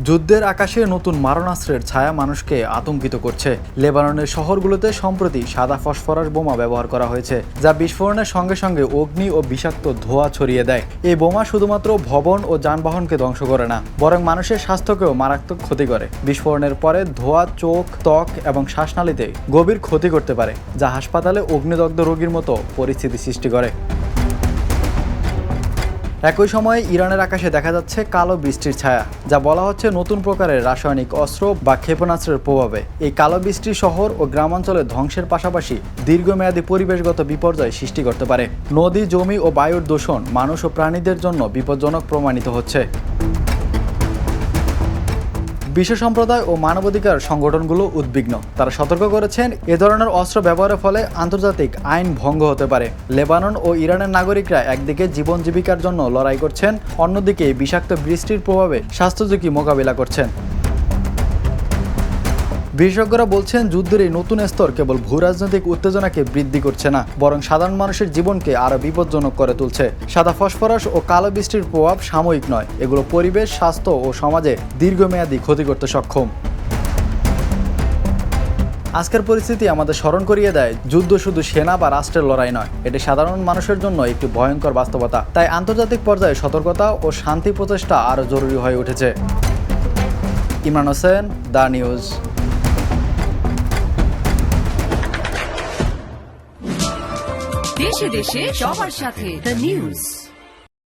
যুদ্ধের আকাশে নতুন মারণাস্ত্রের ছায়া মানুষকে আতঙ্কিত করছে। লেবাননের শহরগুলোতে সম্প্রতি সাদা ফসফরাস বোমা ব্যবহার করা হয়েছে, যা বিস্ফোরণের সঙ্গে সঙ্গে অগ্নি ও বিষাক্ত ধোঁয়া ছড়িয়ে দেয়। এই বোমা শুধুমাত্র ভবন ও যানবাহনকে ধ্বংস করে না, বরং মানুষের স্বাস্থ্যকেও মারাত্মক ক্ষতি করে। বিস্ফোরণের পরে ধোঁয়া চোখ, ত্বক এবং শ্বাসনালীতে গভীর ক্ষতি করতে পারে, যা হাসপাতালে অগ্নিদগ্ধ রোগীর মতো পরিস্থিতি সৃষ্টি করে। একই সময়ে ইরানের আকাশে দেখা যাচ্ছে কালো বৃষ্টির ছায়া, যা বলা হচ্ছে নতুন প্রকারের রাসায়নিক অস্ত্র বা ক্ষেপণাস্ত্রের প্রভাবে। এই কালো বৃষ্টি শহর ও গ্রামাঞ্চলে ধ্বংসের পাশাপাশি দীর্ঘমেয়াদী পরিবেশগত বিপর্যয় সৃষ্টি করতে পারে। নদী, জমি ও বায়ুর দূষণ মানুষ ও প্রাণীদের জন্য বিপজ্জনক প্রমাণিত হচ্ছে। বিশ্ব সম্প্রদায় ও মানবাধিকার সংগঠনগুলো উদ্বিগ্ন। তারা সতর্ক করেছেন, এ ধরনের অস্ত্র ব্যবহারের ফলে আন্তর্জাতিক আইন ভঙ্গ হতে পারে। লেবানন ও ইরানের নাগরিকরা একদিকে জীবন জীবিকার জন্য লড়াই করছেন, অন্যদিকে বিষাক্ত বৃষ্টির প্রভাবে স্বাস্থ্য ঝুঁকি মোকাবিলা করছেন। বিশেষজ্ঞরা বলছেন, যুদ্ধের এই নতুন স্তর কেবল ভূরাজনৈতিক উত্তেজনাকে বৃদ্ধি করছে না, বরং সাধারণ মানুষের জীবনকে আরও বিপজ্জনক করে তুলছে। সাদা ফসফরাস ও কালো বৃষ্টির প্রভাব সাময়িক নয়, এগুলো পরিবেশ, স্বাস্থ্য ও সমাজে দীর্ঘমেয়াদী ক্ষতি করতে সক্ষম। আজকের পরিস্থিতি আমাদের স্মরণ করিয়ে দেয়, যুদ্ধ শুধু সেনা বা রাষ্ট্রের লড়াই নয়, এটি সাধারণ মানুষের জন্য একটি ভয়ঙ্কর বাস্তবতা। তাই আন্তর্জাতিক পর্যায়ে সতর্কতা ও শান্তি প্রচেষ্টা আরও জরুরি হয়ে উঠেছে। Imran Hossain, the news. দেশে দেশে সবার সাথে দ্য নিউজ।